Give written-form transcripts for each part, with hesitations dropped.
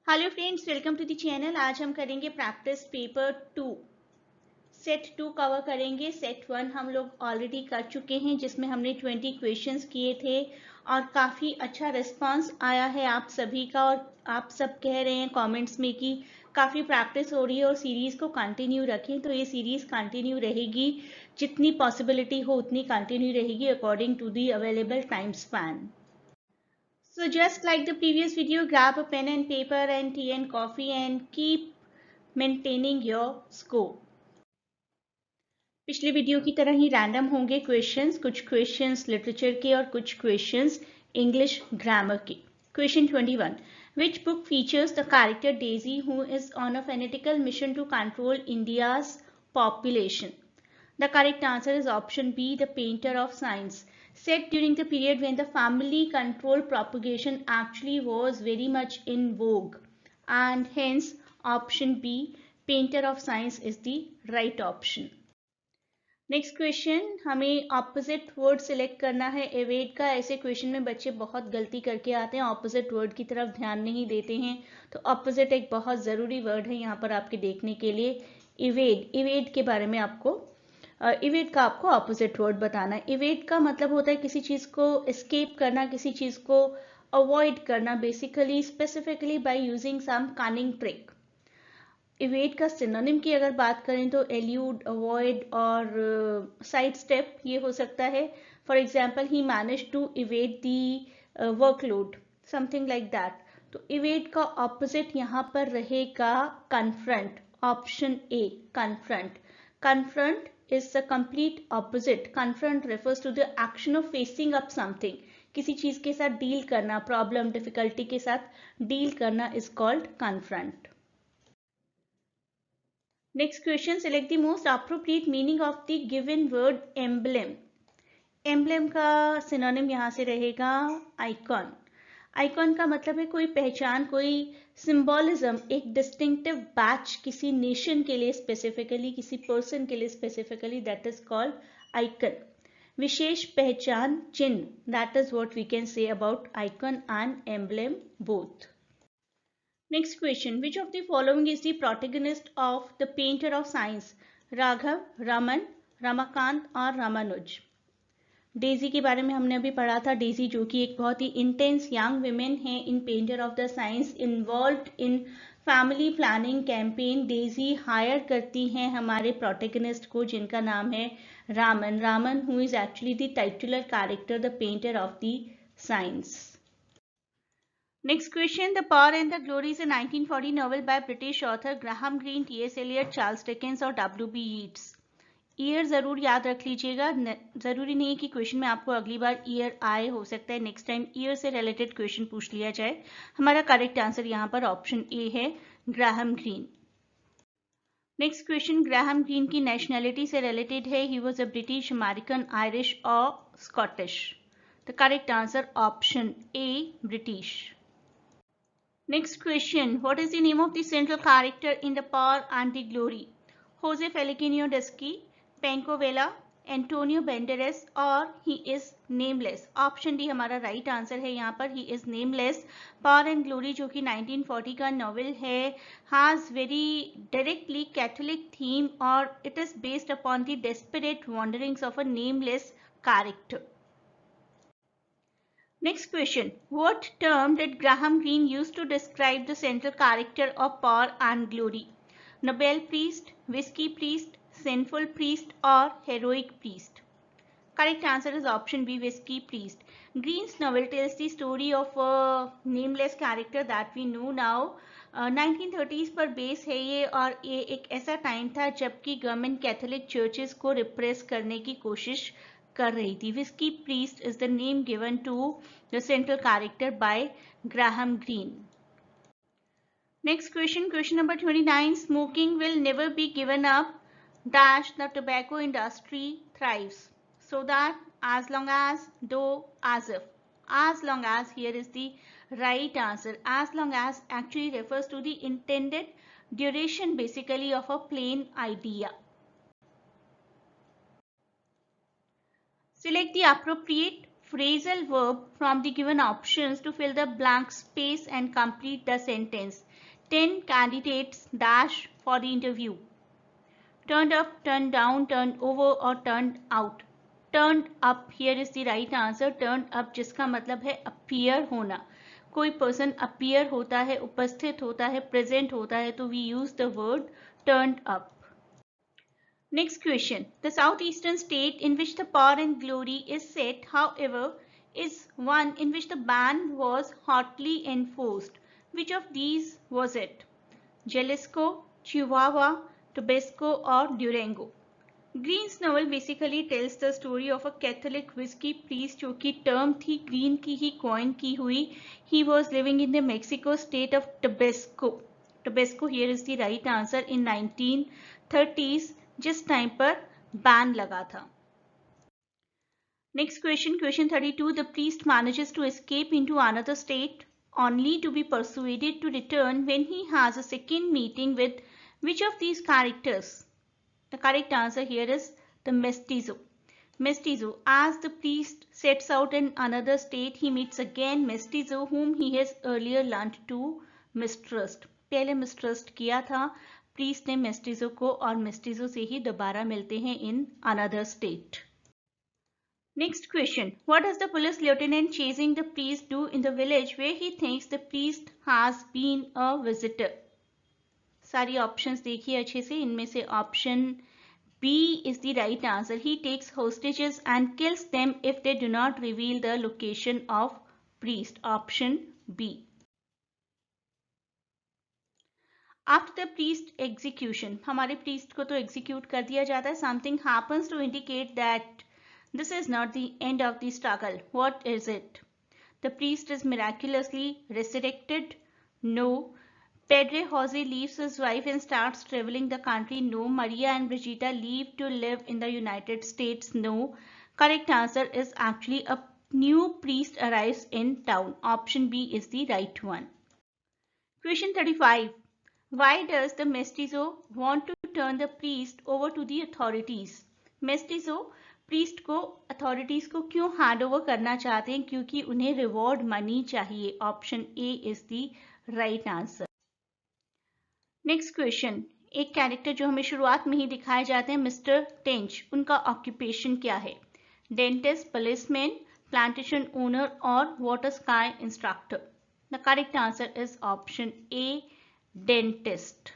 Hello friends, welcome to the channel. आज हम करेंगे प्रैक्टिस पेपर 2। सेट 2 कवर करेंगे। सेट 1 हम लोग ऑलरेडी कर चुके हैं, जिसमें हमने 20 क्वेश्चंस किए थे और काफ़ी अच्छा रिस्पांस आया है आप सभी का। और आप सब कह रहे हैं कमेंट्स में कि काफ़ी प्रैक्टिस हो रही है और सीरीज़ को कंटिन्यू रखें। तो ये सीरीज़ कंटिन्यू रहेगी, जितनी पॉसिबिलिटी हो उतनी कंटिन्यू रहेगी according to the available time span. So just like the previous video, grab a pen and paper and tea and coffee and keep maintaining your score. पिछले video की तरह ही random होंगे questions, कुछ questions literature के और कुछ questions English grammar के। Question 21. Which book features the character Daisy who is on a fanatical mission to control India's population? The correct answer is option B, The Painter of Science. Set during the period when the family control propagation actually was very much in vogue, and hence option B, Painter of Science is the right option. Next question, हमें opposite word select करना है evade का। ऐसे question में बच्चे बहुत गलती करके आते हैं, ऑपोजिट वर्ड की तरफ ध्यान नहीं देते हैं। तो ऑपोजिट एक बहुत ज़रूरी वर्ड है यहाँ पर आपके देखने के लिए। इवेड, इवेड के बारे में आपको इवेड का आपको ऑपोजिट वर्ड बताना है। इवेड का मतलब होता है किसी चीज़ को एस्केप करना, किसी चीज़ को अवॉइड करना, basically specifically by using some cunning trick. Evade का सिनोनिम की अगर बात करें तो एल्यूड, अवॉइड और साइड स्टेप ये हो सकता है। For example, he manage to evade the workload, something like that. तो इवेड का ऑपोजिट यहाँ पर रहेगा confront, option A confront. Confront is the complete opposite. Confront refers to the action of facing up something. किसी चीज के साथ deal करना, प्रॉब्लम डिफिकल्टी के साथ डील करना is called confront. Next question, select the most appropriate meaning of the given word emblem. Emblem का synonym यहाँ से रहेगा icon. आइकॉन का मतलब है कोई पहचान, कोई सिंबॉलिज्म, एक डिस्टिंक्टिव बैच किसी नेशन के लिए स्पेसिफिकली, किसी पर्सन के लिए specifically, that is called icon. विशेष पहचान, चिन्ह, that is what we can say about icon and emblem both. Next question, which of the following is the protagonist of The Painter of Science? Raghav, Raman, Ramakant और Ramanuj. Daisy के बारे में हमने अभी पढ़ा था। डेजी जो कि एक बहुत ही इंटेंस यंग विमेन है in painter of the science, involve in family planning campaign. Daisy hire करती हैं हमारे प्रोटेगनिस्ट को, जिनका नाम है Raman. Raman who is actually the titular character, the painter of the science. Next question, The Power and the Glory is a 1940 novel by British author Graham Greene, T.S. Eliot, Charles Dickens और W.B. Yeats. Year जरूर याद रख लीजिएगा। जरूरी नहीं है कि question में आपको अगली बार ईयर आए, हो सकता है नेक्स्ट टाइम ईयर से रिलेटेड क्वेश्चन पूछ लिया जाए। हमारा करेक्ट आंसर यहाँ पर ऑप्शन ए है, Graham Greene. Next question, Graham Greene की नेशनैलिटी से रिलेटेड है। He was a British, American, Irish और Scottish. The correct answer option A, British. Next question, what is the name of the central character in The Power and the Glory? Jose Feliciano Dusky, Pancho Villa, Antonio Banderas और he is nameless. Option D हमारा right answer है यहाँ पर, he is nameless. Power and Glory जो कि 1940 का novel है, has very directly Catholic theme और it is based upon the desperate wanderings of a nameless character. Next question, what term did Graham Greene use to describe the central character of Power and Glory? Nobel priest, whiskey priest, sinful priest or heroic priest? Correct answer is option B, whiskey priest. Greene's novel tells the story of a nameless character that we know now. 1930s पर base है ये, और ये एक ऐसा time था जबकि government Catholic churches को रिप्रेस करने की कोशिश कर रही थी। Whisky priest is the name given to the central character by Graham Greene. Next question, question number 29, smoking will never be given up dash the tobacco industry thrives so that as long as, though, as if. As long as here is the right answer. As long as actually refers to the intended duration basically of a plain idea. Select the appropriate phrasal verb from the given options to fill the blank space and complete the sentence. 10 candidates dash for the interview. Turned up, turned down, turned over or turned out. Turned up here is the right answer. Turned up जिसका मतलब है appear होना. कोई person appear होता है, उपस्थित होता है, present होता है, तो we use the word turned up. Next question. The southeastern state in which the power and glory is set, however, is one in which the ban was hotly enforced. Which of these was it? Jalisco, Chihuahua, Tabasco or Durango? Green's novel basically tells the story of a Catholic whiskey priest जो कि term थी Green की ही coin की हुई. He was living in the Mexico state of Tabasco. Tabasco here is the right answer. In 1930s जिस time पर ban लगा था. Next question, question 32. The priest manages to escape into another state only to be persuaded to return when he has a second meeting with which of these characters? The correct answer here is the mestizo. Mestizo. As the priest sets out in another state, he meets again mestizo whom he has earlier learned to mistrust. पहले mistrust किया था priest ने mestizo को और mestizo से ही दोबारा मिलते हैं in another state. Next question. What does the police lieutenant chasing the priest do in the village where he thinks the priest has been a visitor? सारी options देखिए अच्छे से. इनमें से option B is the right answer. He takes hostages and kills them if they do not reveal the location of priest. Option B. After the priest execution, हमारे priest को तो execute कर दिया जाता है. Something happens to indicate that this is not the end of the struggle. What is it? The priest is miraculously resurrected? No. Pedro Jose leaves his wife and starts traveling the country? No. Maria and Brigitta leave to live in the United States? No. Correct answer is actually a new priest arrives in town. Option B is the right one. Question 35. Why does the mestizo want to turn the priest over to the authorities? Mestizo priest को authorities को क्यों hand over करना चाहते हैं? क्योंकि उन्हें reward money चाहिए. Option A is the right answer. Next question. एक कैरेक्टर जो हमें शुरुआत में ही दिखाए जाते हैं मिस्टर टेंच, उनका ऑक्यूपेशन क्या है? डेंटिस्ट, पुलिसमैन, प्लांटेशन ओनर और water sky instructor. The correct answer is option A, dentist.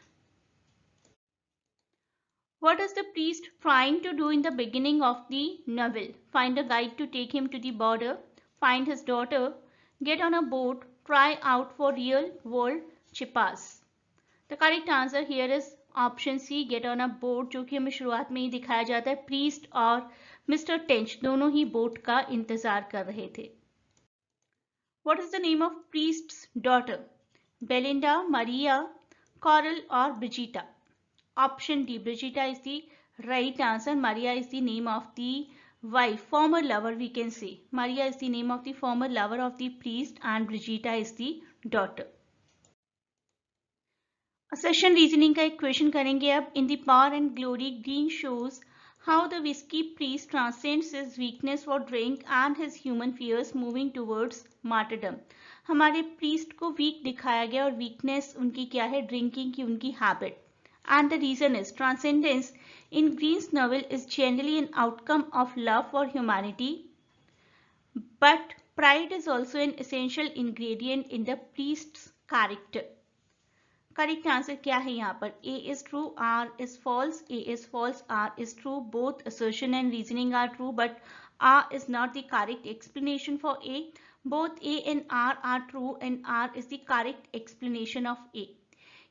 What is the priest trying to do in the beginning of the novel? Find a guide to take him to the border, find his daughter, get on a boat, try out for real world chippas. The correct answer here is option C, get on a boat, जो कि हमें शुरुआत में ही दिखाया जाता है. Priest और mister tench दोनों ही बोट का इंतजार कर रहे थे. What is the name of priest's daughter? Belinda, Maria, Coral और Brigitta? Option D, Brigitta is the right answer. Maria is the name of the wife, former lover we can say. Maria is the name of the former lover of the priest and Brigitta is the daughter. Session reasoning का एक question करेंगे अब. In the Power and Glory, Greene shows how the whisky priest transcends his weakness for drink and his human fears moving towards martyrdom. हमारे priest को weak दिखाया गया और weakness उनकी क्या है? ड्रिंकिंग की उनकी habit. And the reason is transcendence in Greene's novel is generally an outcome of love for humanity, but pride is also an essential ingredient in the priest's character. Correct answer क्या है यहाँ पर? A is true, R is false. A is false, R is true. Both assertion and reasoning are true, but R is not the correct explanation for A. Both A and R are true and R is the correct explanation of A.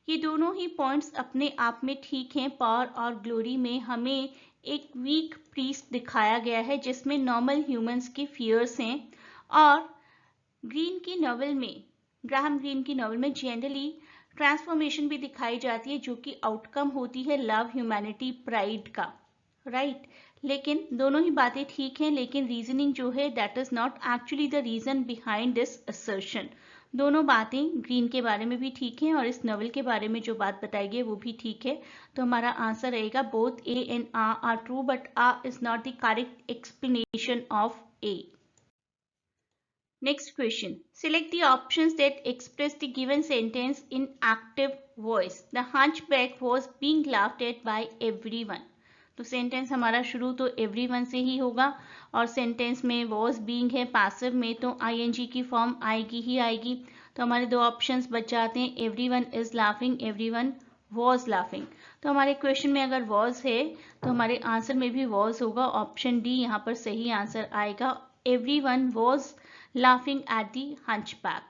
ये दोनों ही points अपने आप में ठीक हैं. Power और glory में हमें एक वीक प्रीस्ट दिखाया गया है जिसमें नॉर्मल ह्यूमंस की फियर्स हैं, और ग्रीन की नॉवेल में, ग्राहम ग्रीन की नॉवेल में जनरली ट्रांसफॉर्मेशन भी दिखाई जाती है जो कि आउटकम होती है लव, ह्यूमैनिटी, प्राइड का. राइट. लेकिन दोनों ही बातें ठीक हैं, लेकिन रीजनिंग जो है that is not actually the reason behind this assertion. दोनों बातें ग्रीन के बारे में भी ठीक हैं और इस नॉवेल के बारे में जो बात बताई गई वो भी ठीक है. तो हमारा आंसर रहेगा both A and R true, but R is not the correct explanation of A. Next question. Select the options that express the given sentence in active voice. The hunchback was being laughed at by everyone. तो sentence हमारा शुरू तो everyone से ही होगा और sentence में was being है, passive में तो ing की फॉर्म आएगी ही आएगी. तो हमारे दो ऑप्शंस बच जाते हैं, everyone is laughing, everyone was laughing. तो हमारे क्वेश्चन में अगर was है तो हमारे आंसर में भी was होगा. ऑप्शन डी यहाँ पर सही आंसर आएगा. everyone was laughing at the hunchback.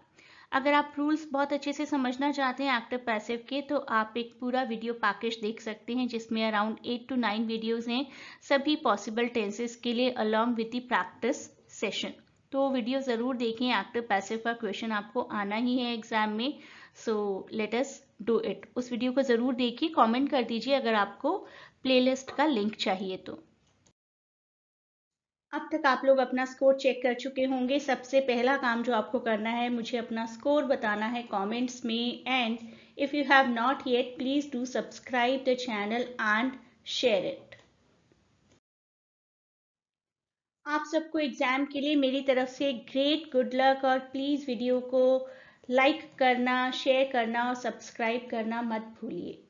अगर आप रूल्स बहुत अच्छे से समझना चाहते हैं एक्टिव पैसिव के तो आप एक पूरा वीडियो पैकेज देख सकते हैं जिसमें अराउंड 8 to 9 वीडियोस हैं सभी पॉसिबल टेंसेस के लिए along with the practice session. तो वीडियो ज़रूर देखें. एक्टिव पैसिव का क्वेश्चन आपको आना ही है एग्जाम में. So let us do it. उस वीडियो को ज़रूर देखिए. कमेंट कर दीजिए अगर आपको प्लेलिस्ट का लिंक चाहिए तो. अब तक आप लोग अपना स्कोर चेक कर चुके होंगे. सबसे पहला काम जो आपको करना है, मुझे अपना स्कोर बताना है कमेंट्स में. And if you have not yet please do subscribe the channel and share it. आप सबको एग्जाम के लिए मेरी तरफ से ग्रेट गुड लक. और प्लीज वीडियो को लाइक करना, शेयर करना और सब्सक्राइब करना मत भूलिए.